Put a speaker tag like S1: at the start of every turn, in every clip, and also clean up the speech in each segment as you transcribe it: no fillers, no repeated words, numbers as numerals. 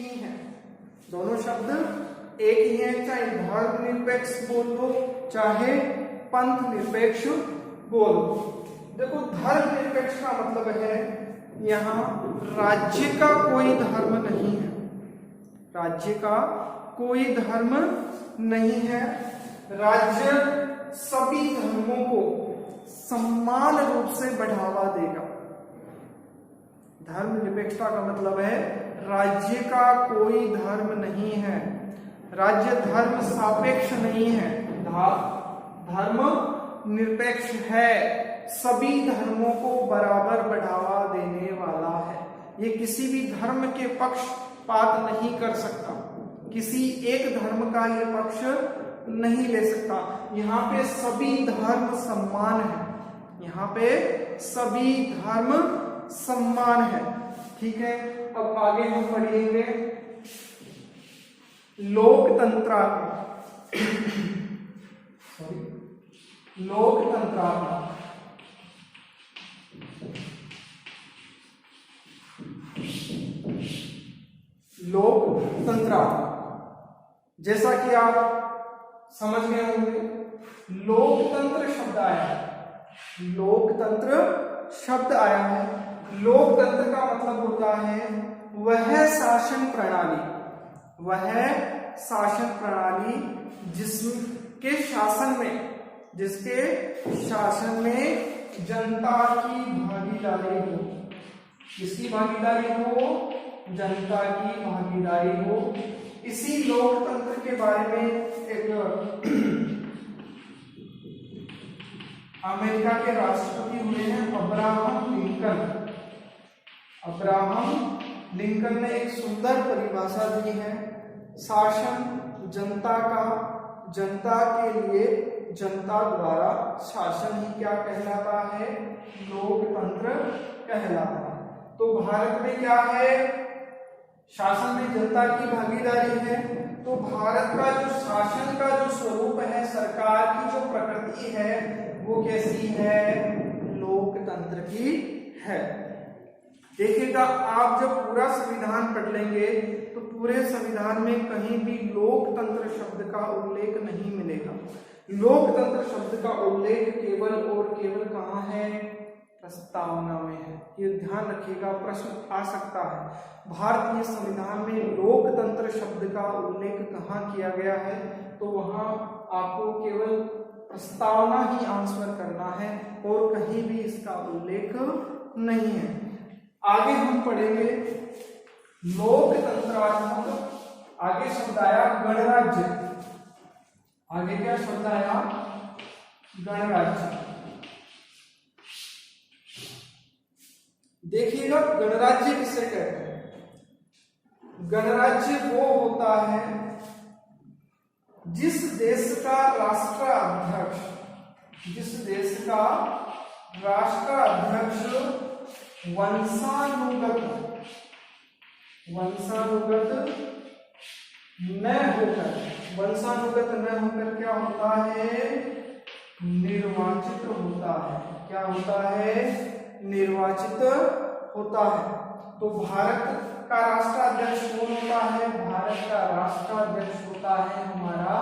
S1: ही है, दोनों शब्द एक ही हैं, चाहे धर्मनिरपेक्ष बोल लो चाहे पंथ निरपेक्ष बोल लो। देखो धर्मनिरपेक्ष का मतलब है यहाँ राज्य का कोई धर्म नहीं है, राज्य का कोई धर्म नहीं है, राज्य सभी धर्मों को समान रूप से बढ़ावा देगा। धर्मनिरपेक्षता का मतलब है राज्य का कोई धर्म नहीं है, राज्य धर्म सापेक्ष नहीं है, धर्म निरपेक्ष है, सभी धर्मों को बराबर बढ़ावा देने वाला है। ये किसी भी धर्म के पक्षपात नहीं कर सकता, किसी एक धर्म का ये पक्ष नहीं ले सकता। यहाँ पे सभी धर्म सम्मान है, यहाँ पे सभी धर्म सम्मान है। ठीक है, अब आगे हम पढ़ेंगे लोकतंत्रात्मक लोकतंत्रात्मक लोकतंत्रात्मक जैसा कि आप समझ गए होंगे, लोकतंत्र शब्द आया है, लोकतंत्र शब्द आया है। लोकतंत्र का मतलब होता है वह शासन प्रणाली, वह शासन प्रणाली जिसके शासन में जनता की भागीदारी हो, किसकी भागीदारी हो, जनता की भागीदारी हो। इसी लोकतंत्र के बारे में एक अमेरिका के राष्ट्रपति हुए हैं अब्राहम लिंकन। अब्राहम लिंकन ने एक सुंदर परिभाषा दी है, शासन जनता का, जनता के लिए जनता द्वारा शासन ही क्या कहलाता है, लोकतंत्र कहलाता है। तो भारत में क्या है, शासन में जनता की भागीदारी है। तो भारत का जो शासन का जो स्वरूप है, सरकार की जो प्रकृति है, वो कैसी है, लोकतंत्र की है। देखिएगा, आप जब पूरा संविधान पढ़ लेंगे तो पूरे संविधान में कहीं भी लोकतंत्र शब्द का उल्लेख नहीं मिलेगा। लोकतंत्र शब्द का उल्लेख केवल और केवल कहाँ है, प्रस्तावना में है। ये ध्यान रखिएगा, प्रश्न आ सकता है भारतीय संविधान में लोकतंत्र शब्द का उल्लेख कहाँ किया गया है, तो वहां आपको केवल प्रस्तावना ही आंसर करना है और कहीं भी इसका उल्लेख नहीं है। आगे हम पढ़ेंगे लोकतंत्रात्मक, आगे शब्द आया गणराज्य, आगे क्या शब्द आया, गणराज्य। देखिएगा, गणराज्य किसे कहते हैं, गणराज्य वो होता है जिस देश का राष्ट्राध्यक्ष, जिस देश का राष्ट्राध्यक्ष वंशानुगत न होकर, वंशानुगत न होकर क्या होता है, निर्वाचित होता है। क्या होता है, निर्वाचित होता है। तो भारत का राष्ट्राध्यक्ष कौन होता है, भारत का राष्ट्राध्यक्ष होता है हमारा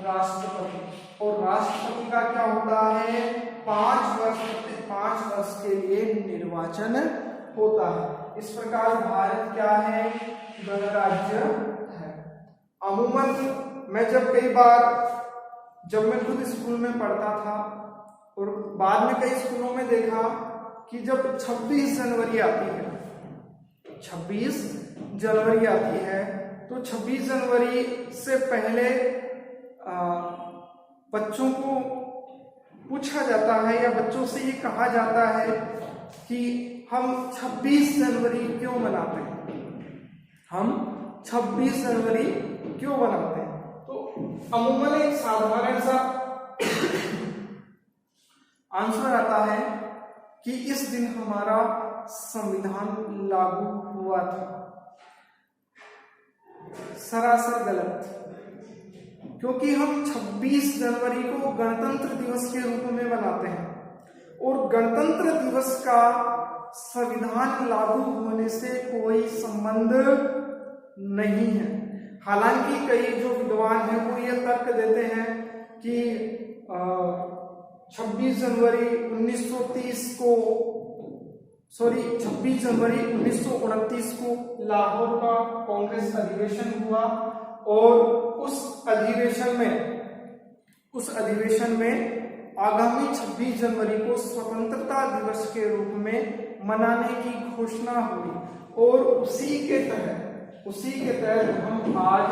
S1: राष्ट्रपति। और राष्ट्रपति का क्या होता है, 5 वर्ष के लिए निर्वाचन होता है। इस प्रकार भारत क्या है, गणराज्य है। अमूमन मैं जब मैं खुद स्कूल में पढ़ता था और बाद में कई स्कूलों में देखा कि जब 26 जनवरी आती है, 26 जनवरी आती है, तो 26 जनवरी से पहले बच्चों को पूछा जाता है या बच्चों से ये कहा जाता है कि हम 26 जनवरी क्यों मनाते हैं, हम 26 जनवरी क्यों मनाते हैं। तो अमूमन एक साधारण सा आंसर आता है कि इस दिन हमारा संविधान लागू हुआ था। सरासर गलत, क्योंकि हम 26 जनवरी को गणतंत्र दिवस के रूप में मनाते हैं और गणतंत्र दिवस का संविधान लागू होने से कोई संबंध नहीं है। हालांकि कई जो विद्वान हैं वो ये तर्क देते हैं कि 26 जनवरी 1929 को लाहौर का कांग्रेस अधिवेशन हुआ और उस अधिवेशन में आगामी 26 जनवरी को स्वतंत्रता दिवस के रूप में मनाने की घोषणा हुई और उसी के तहत हम आज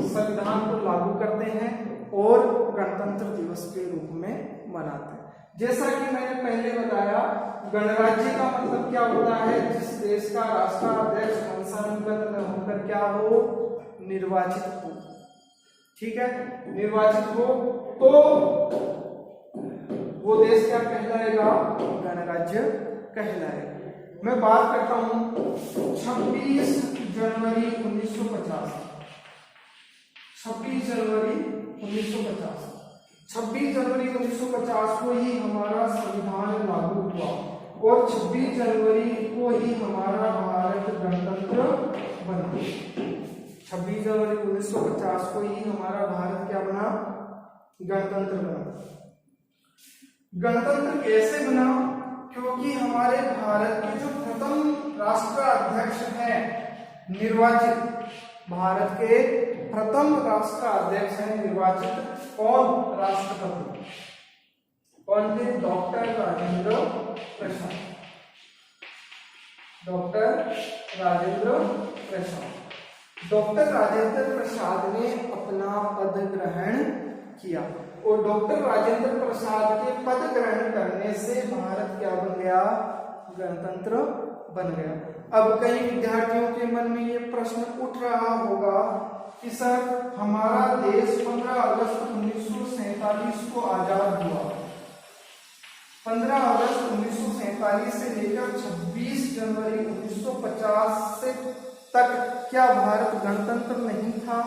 S1: संविधान को लागू करते हैं और गणतंत्र दिवस के रूप में मनाते हैं। जैसा कि मैंने पहले बताया, गणराज्य का मतलब क्या होता है? जिस देश का राष्ट्राध्यक्ष वंशानुगत न होकर क्या हो, निर्वाचित हो। ठीक है, निर्वाचित हो तो वो देश क्या कहलाएगा? गणराज्य कहलाएगा। मैं बात करता हूं 26 जनवरी 1950। 26 जनवरी 1950 को ही हमारा संविधान लागू हुआ और 26 जनवरी को ही हमारा भारत गणतंत्र बना। 26 जनवरी 1950 को ही हमारा भारत क्या बना? गणतंत्र बना। गणतंत्र कैसे बना? क्योंकि हमारे भारत के जो प्रथम राष्ट्राध्यक्ष हैं निर्वाचित, भारत के प्रथम राष्ट्राध्यक्ष हैं निर्वाचित, कौन? राष्ट्रपति। कौन थे? डॉक्टर राजेंद्र प्रसाद। डॉक्टर राजेंद्र प्रसाद ने अपना पद ग्रहण किया और डॉक्टर राजेंद्र प्रसाद के पद ग्रहण करने से भारत क्या बन गया? गणतंत्र बन गया। अब कई विद्यार्थियों के मन में ये प्रश्न उठ रहा होगा कि सर हमारा देश 15 अगस्त 1947 को आजाद हुआ, 15 अगस्त 1947 से लेकर 26 जनवरी 1950 से तक क्या भारत गणतंत्र नहीं था?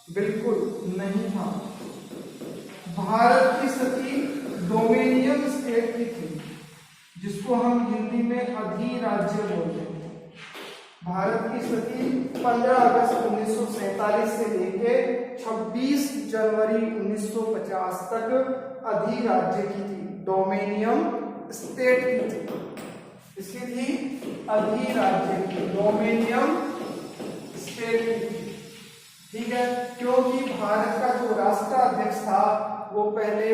S1: बिल्कुल नहीं था। भारत की स्थिति डोमिनियन स्टेट की थी, जिसको हम हिंदी में अधिराज्य बोलते हैं। भारत की स्थिति 15 अगस्त 1947 से लेके 26 जनवरी 1950 तक अधिराज्य की थी, डोमिनियन स्टेट की थी। इसकी थी अधिराज्य की, डोमिनियन स्टेट की थी। ठीक है, क्योंकि भारत का जो राष्ट्राध्यक्ष था वो पहले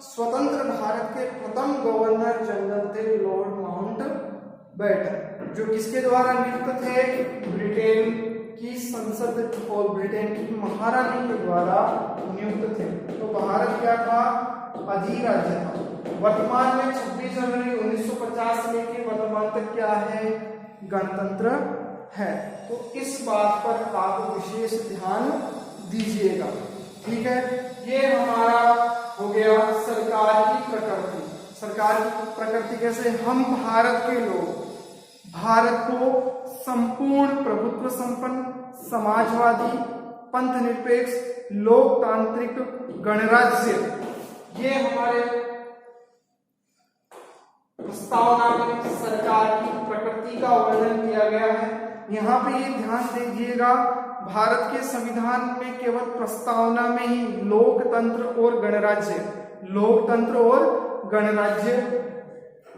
S1: स्वतंत्र भारत के प्रथम गवर्नर जनरल थे लॉर्ड माउंटबेटन, जो किसके द्वारा नियुक्त थे? ब्रिटेन की संसद और ब्रिटेन की महारानी के द्वारा नियुक्त थे। तो भारत क्या था? अधिराज्य था। वर्तमान में 26 जनवरी 1950 से लेकर वर्तमान तक क्या है? गणतंत्र है। तो इस बात पर आप विशेष ध्यान दीजिएगा। ठीक है, ये हमारा हो गया सरकार की प्रकृति। सरकार की प्रकृति कैसे? हम भारत के लोग भारत को संपूर्ण प्रभुत्व संपन्न, समाजवादी, पंथ निरपेक्ष, लोकतांत्रिक गणराज्य, ये हमारे प्रस्तावना में सरकार की प्रकृति का वर्णन किया गया है। यहाँ पे ये ध्यान दीजिएगा, भारत के संविधान में केवल प्रस्तावना में ही लोकतंत्र और गणराज्य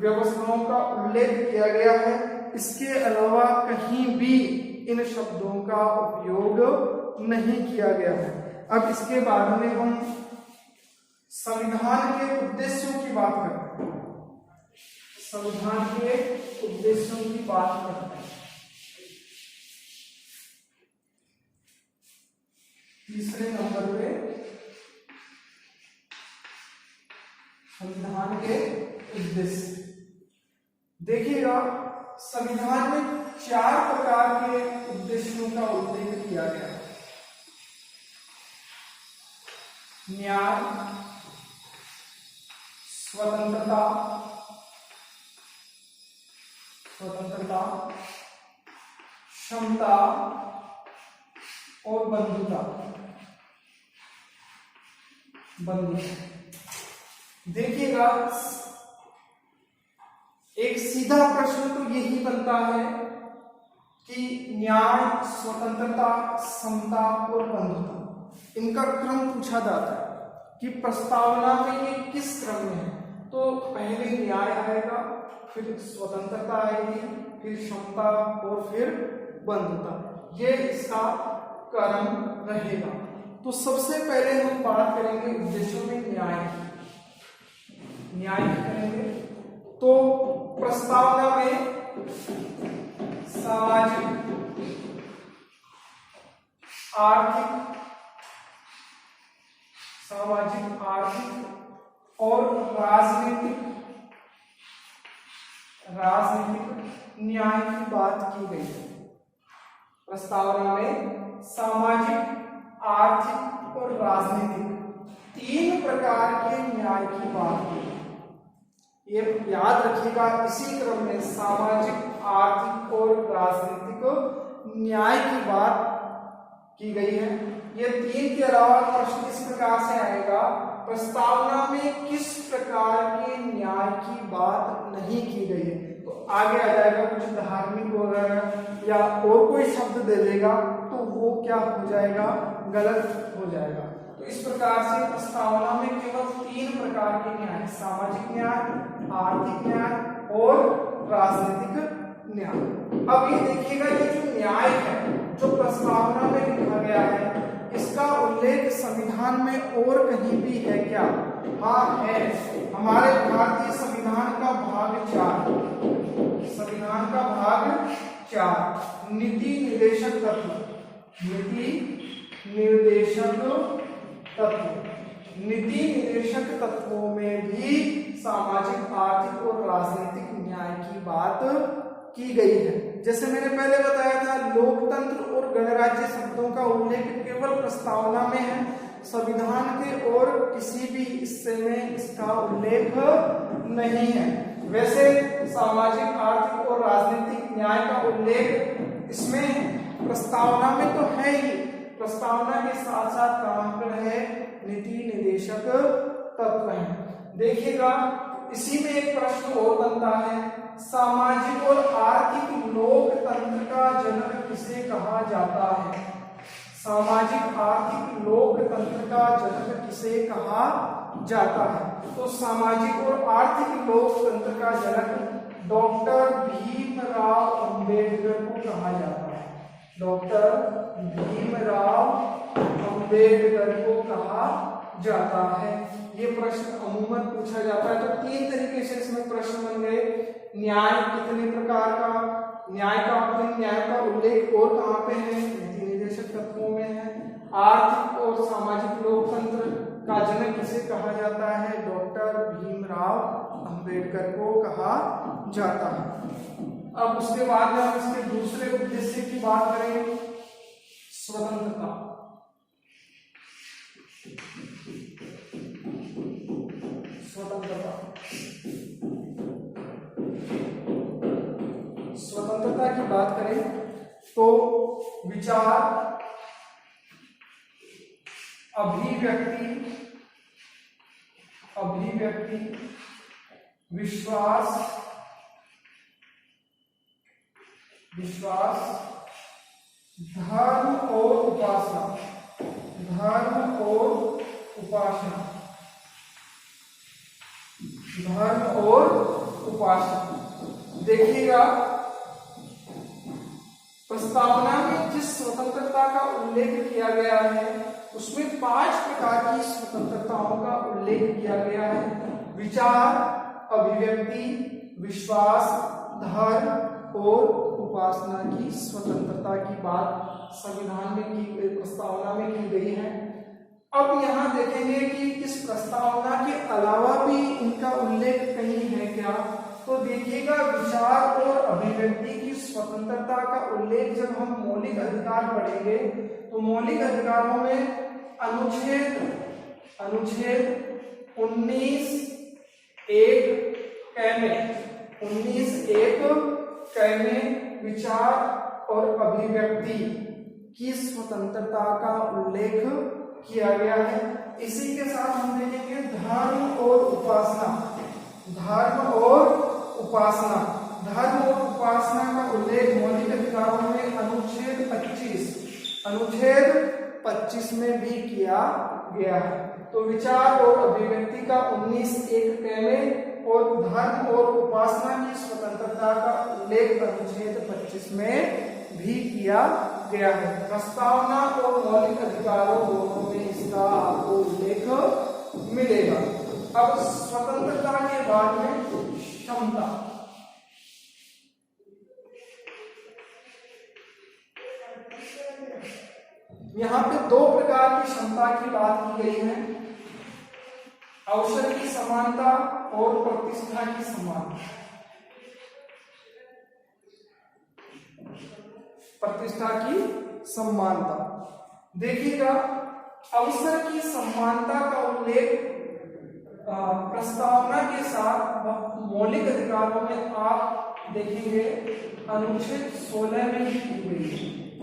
S1: व्यवस्थाओं का उल्लेख किया गया है। इसके अलावा कहीं भी इन शब्दों का उपयोग नहीं किया गया है। अब इसके बाद में हम संविधान के उद्देश्यों की बात करते हैं। संविधान के उद्देश्यों की बात करते हैं। तीसरे नंबर पे संविधान के उद्देश्य देखिएगा। संविधान में 4 प्रकार के उद्देश्यों का उल्लेख किया गया है। न्याय, स्वतंत्रता, क्षमता और बंधुता। देखिएगा, एक सीधा प्रश्न तो यही बनता है कि न्याय, स्वतंत्रता, समता और बंधुता, इनका क्रम पूछा जाता है कि प्रस्तावना में ये किस क्रम में है। तो पहले न्याय आएगा, फिर स्वतंत्रता आएगी, फिर समता और फिर बंधुता, ये इसका क्रम रहेगा। तो सबसे पहले हम बात करेंगे उद्देश्यों में न्याय करेंगे। तो प्रस्तावना में सामाजिक, आर्थिक और राजनीतिक न्याय की बात की गई है। प्रस्तावना में सामाजिक, आर्थिक और राजनीतिक 3 प्रकार के न्याय की बात की गई। ये याद रखिएगा, इसी क्रम में सामाजिक, आर्थिक और राजनीतिक न्याय की बात की गई है। ये 3 के अलावा प्रश्न इस प्रकार से आएगा, प्रस्तावना में किस प्रकार के न्याय की बात नहीं की गई है। तो आगे आ जाएगा कुछ धार्मिक वगैरह या और कोई शब्द दे देगा तो वो क्या हो जाएगा, गलत हो जाएगा। तो इस प्रकार से प्रस्तावना में केवल 3 प्रकार के न्याय, सामाजिक न्याय, आर्थिक न्याय और राजनीतिक न्याय। अब ये देखिएगा, ये जो न्याय है जो प्रस्तावना में लिखा गया है, इसका उल्लेख संविधान में और कहीं भी है क्या? हाँ है, हमारे भारतीय संविधान का भाग 4, नीति निर्देशक तत्वों में भी सामाजिक, आर्थिक और राजनीतिक न्याय की बात की गई है। जैसे मैंने पहले बताया था, लोकतंत्र और गणराज्य शब्दों का उल्लेख केवल प्रस्तावना में है, संविधान के और किसी भी हिस्से में इसका उल्लेख नहीं है। वैसे सामाजिक, आर्थिक और राजनीतिक न्याय का उल्लेख इसमें प्रस्तावना में तो है ही, प्रस्तावना के साथ साथ कहां पर है, नीति निर्देशक तत्व है। देखिएगा, इसी में एक प्रश्न और बनता है, सामाजिक और आर्थिक लोकतंत्र का जनक किसे कहा जाता है? सामाजिक, आर्थिक लोकतंत्र का जनक किसे कहा जाता है? तो सामाजिक और आर्थिक लोकतंत्र का जनक डॉक्टर भीमराव अंबेडकर को कहा जाता है। डॉक्टर भीमराव अंबेडकर को कहा जाता है। ये प्रश्न अमूमन पूछा जाता है। तो 3 तरीके से इसमें प्रश्न बन गए। न्याय कितने प्रकार का, न्याय का उल्लेख और कहाँ पे है, नीति निर्देशक तत्वों में है। आर्थिक और सामाजिक लोकतंत्र का जनक किसे कहा जाता है? डॉक्टर भीमराव अंबेडकर को कहा जाता है। अब उसके बाद में हम इसके दूसरे उद्देश्य की बात करें, स्वतंत्रता। स्वतंत्रता की बात करें तो विचार, अभिव्यक्ति, विश्वास, धर्म और उपासना। देखिएगा, प्रस्तावना में जिस स्वतंत्रता का उल्लेख किया गया है उसमें 5 प्रकार की स्वतंत्रताओं का उल्लेख किया गया है। विचार, अभिव्यक्ति, विश्वास, धर्म और उपासना की स्वतंत्रता की बात संविधान में की, प्रस्तावना में की गई है। अब यहाँ देखेंगे कि इस प्रस्तावना के अलावा भी इनका उल्लेख कहीं है क्या? तो देखिएगा, विचार और अभिव्यक्ति की स्वतंत्रता का उल्लेख जब हम मौलिक अधिकार पढ़ेंगे तो मौलिक अधिकारों में अनुच्छेद 19(1) में विचार और अभिव्यक्ति की स्वतंत्रता का उल्लेख किया गया है। इसी के साथ हम देखेंगे धर्म और धर्म और उपासना का उल्लेख मौलिक अधिकारों में अनुच्छेद 25 में भी किया गया है। तो विचार और अभिव्यक्ति का 19(1) में और धर्म और उपासना की स्वतंत्रता का उल्लेख अनुच्छेद 25 में भी किया गया है। प्रस्तावना और मौलिक अधिकारों दोनों में इसका आपको उल्लेख मिलेगा। अब स्वतंत्रता के बाद में क्षमता। यहाँ पे दो प्रकार की क्षमता की बात की गई है, अवसर की समानता और प्रतिष्ठा की समानता। प्रतिष्ठा की समानता देखिएगा, अवसर की समानता का उल्लेख प्रस्तावना के साथ मौलिक अधिकारों में आप देखेंगे अनुच्छेद 16 में भी की गई है।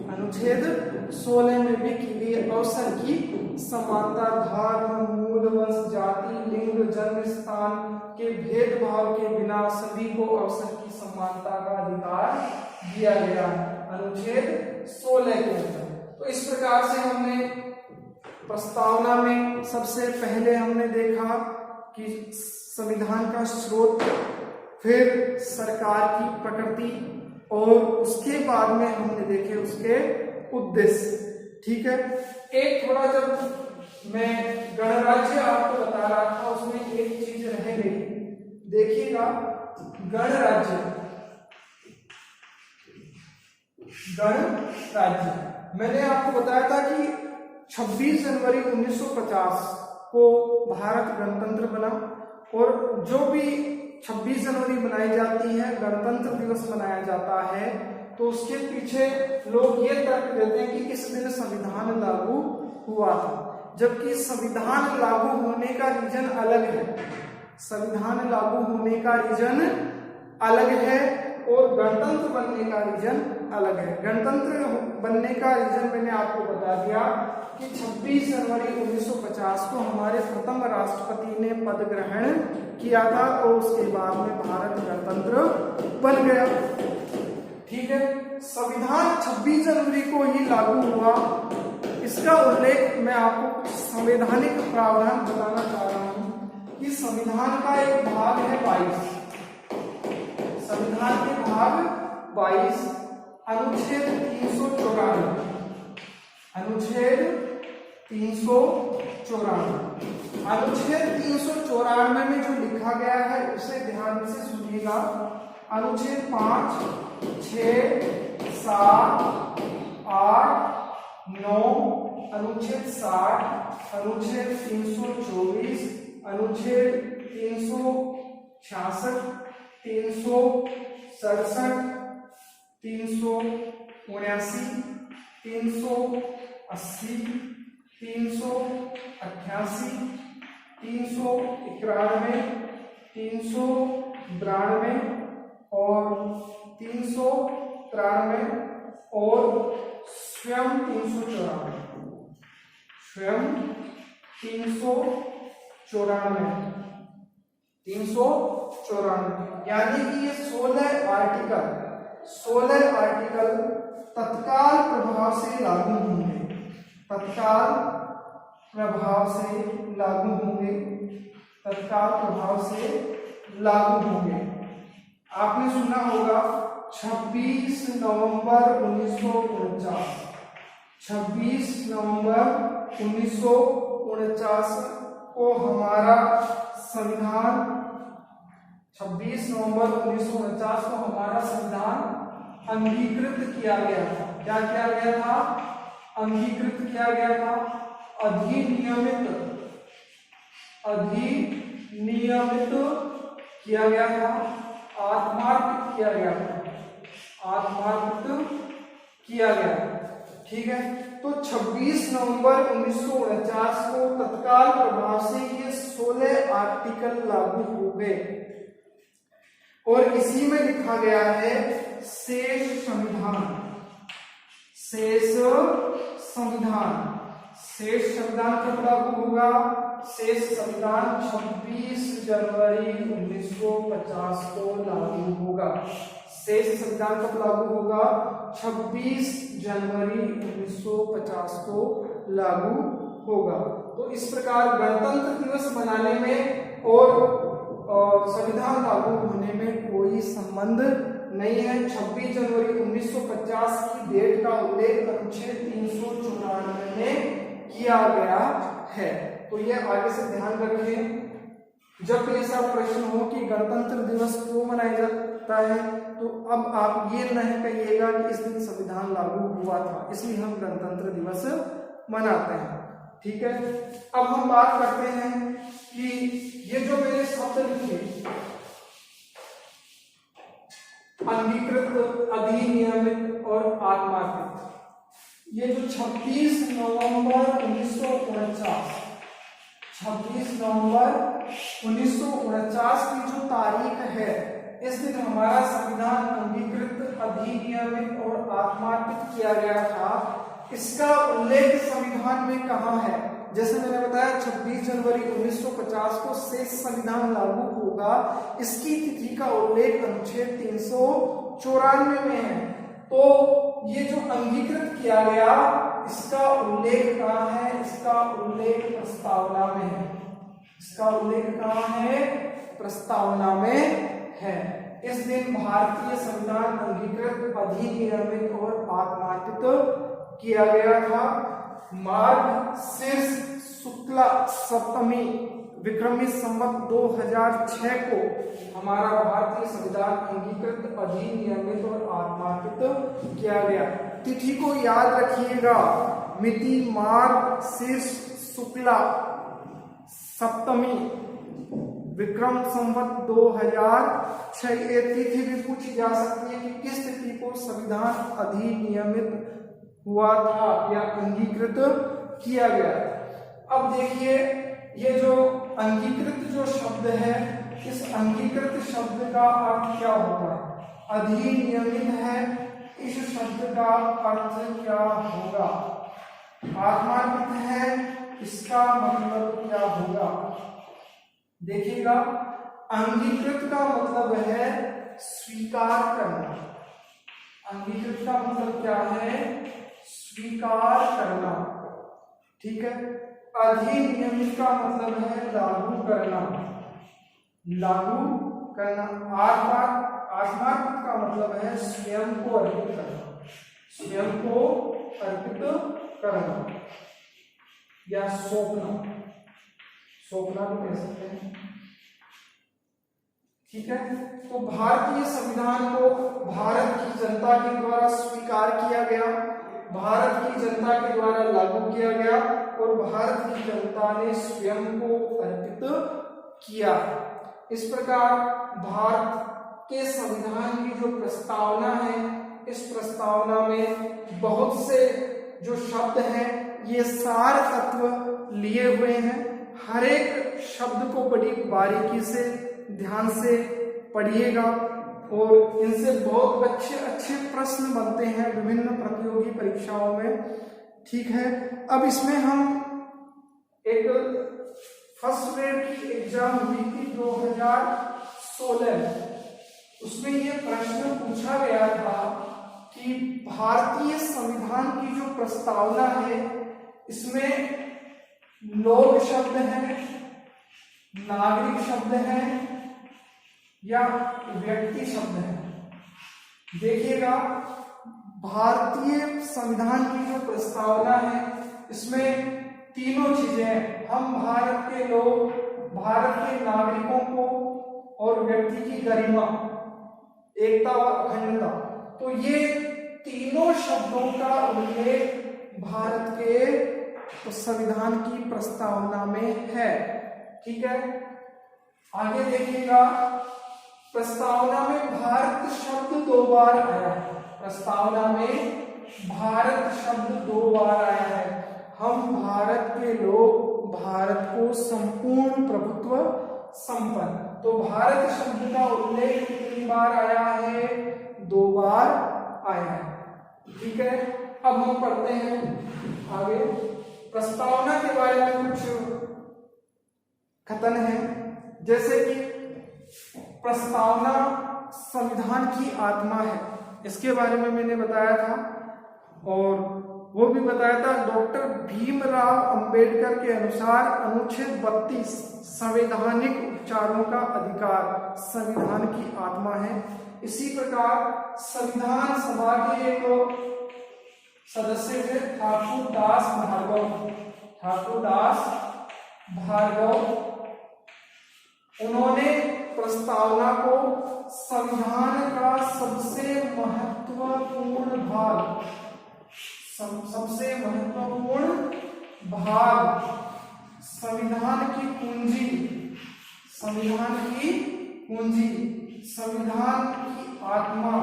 S1: अनुच्छेद 16 में भी की गई अवसर की समानता, धर्म, मूल, वंश, जाति, लिंग, जन्म स्थान के भेदभाव के बिना सभी को अवसर की समानता का अधिकार दिया गया है अनुच्छेद 16 के अंदर। तो इस प्रकार से हमने प्रस्तावना में सबसे पहले हमने देखा कि संविधान का स्रोत, फिर सरकार की प्रकृति और उसके बाद में हमने देखे उसके उद्देश्य। ठीक है, एक थोड़ा जब मैं गणराज्य आपको बता रहा था उसमें एक चीज रह गई, देखिएगा गणराज्य मैंने आपको बताया था कि 26 जनवरी 1950 को भारत गणतंत्र बना और जो भी 26 जनवरी मनाई जाती है, गणतंत्र दिवस मनाया जाता है, तो उसके पीछे लोग ये तर्क देते हैं कि इस दिन संविधान लागू हुआ था, जबकि संविधान लागू होने का रीजन अलग है। संविधान लागू होने का रीजन अलग है और गणतंत्र बनने का रीजन अलग है। गणतंत्र बनने का रीजन मैंने आपको बता दिया कि 26 जनवरी 1950 को हमारे प्रथम राष्ट्रपति ने पद ग्रहण किया था और उसके बाद में भारत गणतंत्र बन गया। ठीक है, संविधान 26 जनवरी को ही लागू हुआ। इसका उल्लेख मैं आपको संवैधानिक प्रावधान बताना चाह रहा हूं कि संविधान का एक भाग है 22, संविधान के भाग 22 अनुच्छेद 394, अनुच्छेद 394, अनुच्छेद 394 में जो लिखा गया है उसे ध्यान से सुनिएगा। अनुच्छेद 5, 6, 7, 8, 9, अनुच्छेद 60, अनुच्छेद 324, अनुच्छेद 366, 367, 379, 380, 388, 391, 392 और 393 और स्वयं 394, यानी कि ये 16 आर्टिकल तत्काल प्रभाव से लागू होंगे, तत्काल प्रभाव से लागू होंगे। आपने सुना होगा 26 नवंबर 1949, 26 नवंबर 1949 को हमारा संविधान 26 नवंबर 1949 को हमारा संविधान अंगीकृत किया गया था। क्या किया गया था? अंगीकृत किया गया था, अधिनियमित किया गया था, आत्मार्पित किया गया। ठीक है, तो 26 नवंबर 1949 को तत्काल प्रभाव से ये 16 आर्टिकल लागू हो गए और इसी में लिखा गया है शेष संविधान कब लागू होगा? शेष संविधान 26 जनवरी 1950 को लागू होगा। शेष संविधान कब लागू होगा? 26 जनवरी 1950 को लागू होगा। तो इस प्रकार गणतंत्र दिवस मनाने में और संविधान लागू होने में कोई संबंध नहीं है। 26 जनवरी 1950 की डेट का उल्लेख अनुच्छेद 394 में किया गया है। तो ये आगे से ध्यान रखें, जब ऐसा प्रश्न हो कि गणतंत्र दिवस क्यों मनाया जाता है, तो अब आप ये नहीं कहिएगा कि इस दिन संविधान लागू हुआ था इसलिए हम गणतंत्र दिवस मनाते हैं। ठीक है, अब हम बात करते हैं कि ये जो मैंने शब्द लिखे, अंगीकृत, अधिनियमित और आत्मार्पित, ये जो 26 नवंबर 1949 की जो तारीख है, इस दिन हमारा संविधान अंगीकृत, अधिनियमित और आत्मार्पित किया गया था। इसका उल्लेख संविधान में कहाँ है? जैसे मैंने बताया 26 जनवरी 1950 को शेष संविधान लागू होगा, इसकी तिथि का उल्लेख अनुच्छेद 394 में है। तो ये जो अंगीकृत किया गया, इसका उल्लेख कहाँ है? इसका उल्लेख प्रस्तावना में है। इसका उल्लेख कहाँ है? प्रस्तावना में है। इस दिन भारतीय संविधान अंगीकृत, अधिनियमित और आत्मार्पित किया गया था। मार्ग शीर्ष शुक्ला सप्तमी विक्रमी संवत 2006 को हमारा भारतीय संविधान अंगीकृत, अधिनियमित और आत्मार्पित किया गया। तिथि को याद रखिएगा, मिति मार्ग शीर्ष शुक्ला सप्तमी विक्रम संवत 2006। ये तिथि भी पूछी जा सकती है कि किस तिथि को संविधान अधिनियमित हुआ था या अंगीकृत किया गया। अब देखिए, ये जो अंगीकृत जो शब्द है, इस अंगीकृत शब्द का अर्थ क्या होता है? अधिनियमित है, इस शब्द का अर्थ क्या होगा? आत्मार्पित है, इसका मतलब क्या होगा? देखिएगा, अंगीकृत का मतलब है स्वीकार करना। अंगीकृत का मतलब क्या है? स्वीकार करना। ठीक है। अधिनियमित का मतलब है लागू करना। लागू करना। आत्मार्पित का मतलब है स्वयं को अर्पित करना। स्वयं को अर्पित करना या सौंपना। सौंपना भी कह सकते हैं। ठीक है। तो भारतीय संविधान को भारत की जनता के द्वारा स्वीकार किया गया, भारत की जनता के द्वारा लागू किया गया और भारत की जनता ने स्वयं को अर्पित किया। इस प्रकार भारत के संविधान की जो प्रस्तावना है, इस प्रस्तावना में बहुत से जो शब्द हैं, ये सार तत्व लिए हुए हैं। हर एक शब्द को बड़ी बारीकी से ध्यान से पढ़िएगा और इनसे बहुत अच्छे अच्छे प्रश्न बनते हैं विभिन्न प्रतियोगी परीक्षाओं में। ठीक है। अब इसमें हम एक फर्स्ट ग्रेड की एग्जाम हुई थी 2016, उसमें ये प्रश्न पूछा गया था कि भारतीय संविधान की जो प्रस्तावना है, इसमें लोग शब्द हैं, नागरिक शब्द हैं या व्यक्ति शब्द है। देखिएगा, भारतीय संविधान की जो प्रस्तावना है, इसमें तीनों चीजें, हम भारत के लोग, भारत के नागरिकों को और व्यक्ति की गरिमा, एकता और अखंडता, तो ये तीनों शब्दों का उल्लेख भारत के संविधान की प्रस्तावना में है। ठीक है। आगे देखिएगा, प्रस्तावना में भारत शब्द 2 बार आया है। प्रस्तावना में भारत शब्द 2 बार आया है। हम भारत के लोग भारत को संपूर्ण प्रभुत्व संपन्न, तो भारत शब्द का उल्लेख कितनी बार आया है? 2 बार आया है। ठीक है। अब हम पढ़ते हैं आगे। प्रस्तावना के बारे में कुछ कथन है, जैसे कि प्रस्तावना संविधान की आत्मा है, इसके बारे में मैंने बताया था। और वो भी बताया था डॉक्टर भीमराव अंबेडकर के अनुसार अनुच्छेद 32 संवैधानिक उपचारों का अधिकार संविधान की आत्मा है। इसी प्रकार संविधान सभा के एक सदस्य थे ठाकुर दास भार्गव, उन्होंने प्रस्तावना को संविधान का सबसे महत्वपूर्ण भाग, संविधान की कुंजी, संविधान की आत्मा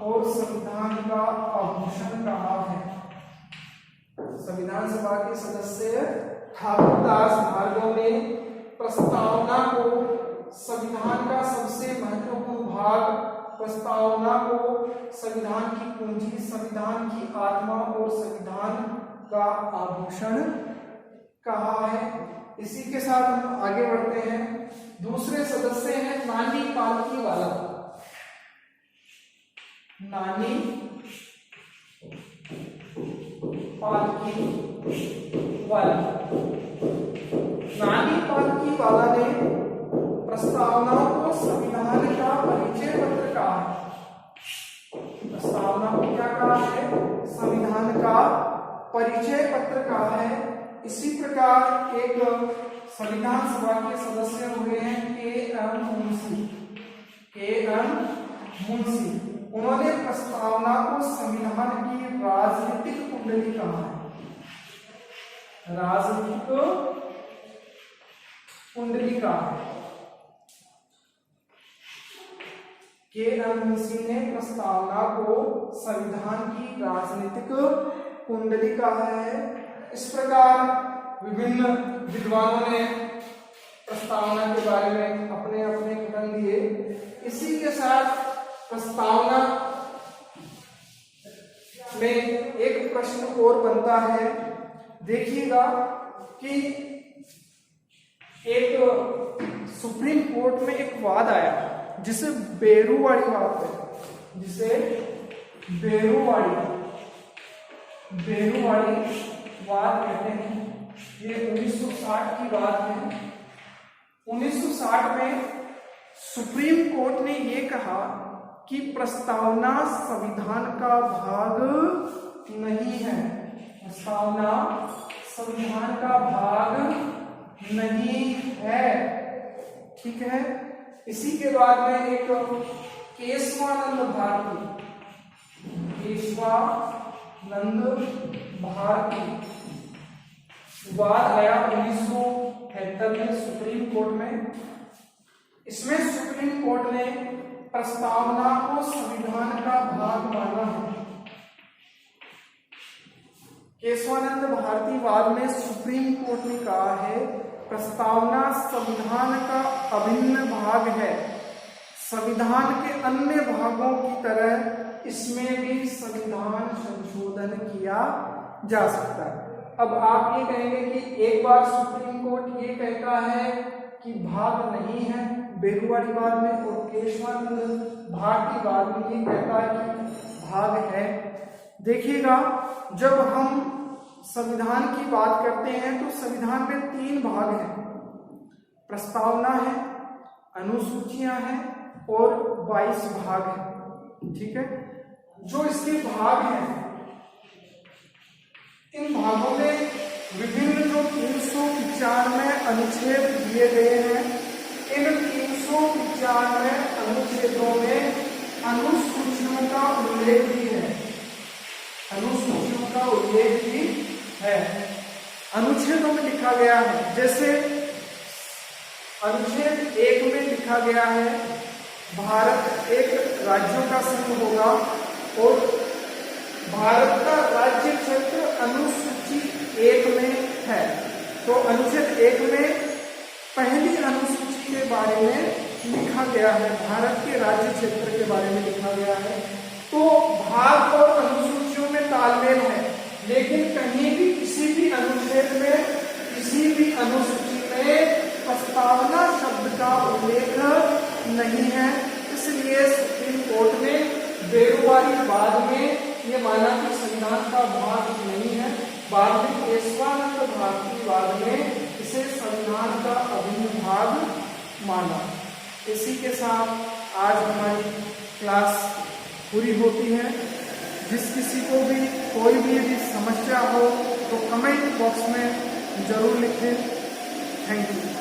S1: और संविधान का आभूषण कहा है। संविधान सभा के सदस्य ठाकुर दास भार्गव ने प्रस्तावना को संविधान का सबसे महत्वपूर्ण भाग, प्रस्तावना को संविधान की कुंजी, संविधान की आत्मा और संविधान का आभूषण कहा है। इसी के साथ हम आगे बढ़ते हैं। दूसरे सदस्य हैं नानी पालकीवाला। नानी पालकीवाला ने प्रस्तावना को संविधान का परिचय पत्र कहा है। प्रस्तावना को क्या कहा है? संविधान का परिचय पत्र कहा है। इसी प्रकार एक संविधान सभा के सदस्य हुए हैं के.एम. मुंशी। उन्होंने प्रस्तावना को संविधान की राजनीतिक कुंडली कहा है। राजनीतिक कुंडली कहा है। के.एम. मुंशी ने प्रस्तावना को संविधान की राजनीतिक कुंडली कहा है। इस प्रकार विभिन्न विद्वानों ने प्रस्तावना के बारे में अपने अपने कथन दिए। इसी के साथ प्रस्तावना में एक प्रश्न और बनता है। देखिएगा कि एक सुप्रीम कोर्ट में एक वाद आया जिसे बेरुवाड़ी वाद है, जिसे बेरुवाड़ी वाद कहते हैं। ये 1960 की बात है। 1960 में सुप्रीम कोर्ट ने यह कहा कि प्रस्तावना संविधान का भाग नहीं है। प्रस्तावना संविधान का भाग नहीं है। ठीक है। इसी के बाद में एक केशवानंद भारती वाद आया 1973 में सुप्रीम कोर्ट में। इसमें सुप्रीम कोर्ट ने प्रस्तावना को संविधान का भाग माना है। केशवानंद भारती वाद में सुप्रीम कोर्ट ने कहा है प्रस्तावना संविधान का अभिन्न भाग है। संविधान के अन्य भागों की तरह इसमें भी संविधान संशोधन किया जा सकता है। अब आप ये कहेंगे कि एक बार सुप्रीम कोर्ट ये कहता है कि भाग नहीं है बेरुवाड़ी वाद में, और केशवानंद भारती वाद में ये कहता है कि भाग है। देखिएगा, जब हम संविधान की बात करते हैं तो संविधान में 3 भाग हैं। प्रस्तावना है, अनुसूचियां हैं और 22 भाग हैं। ठीक है। जो इसके भाग हैं, इन भागों में विभिन्न जो 395 अनुच्छेद दिए गए हैं, इन 395 अनुच्छेदों में अनुसूचियों का उल्लेख भी है। अनुसूचियों का उल्लेख भी है। अनुच्छेदों में लिखा गया है, जैसे अनुच्छेद 1 में लिखा गया है भारत एक राज्यों का संघ होगा और भारत का राज्य क्षेत्र अनुसूची 1 में है। तो अनुच्छेद 1 में पहली अनुसूची के बारे में लिखा गया है, भारत के राज्य क्षेत्र के बारे में लिखा गया है। तो भाग और अनुसूचियों में तालमेल है, लेकिन कहीं भी किसी भी अनुच्छेद में, किसी भी अनुसूची में प्रस्तावना शब्द का उल्लेख नहीं है, इसलिए सुप्रीम कोर्ट ने बेरुवारी बाद में ये माना कि संविधान का भाग नहीं है। बाद में केशवानंद भारती बाद में इसे संविधान का अभिन्न भाग माना। इसी के साथ आज हमारी क्लास पूरी होती है। जिस किसी को भी कोई भी यदि समस्या हो तो कमेंट बॉक्स में जरूर लिखें। Thank you.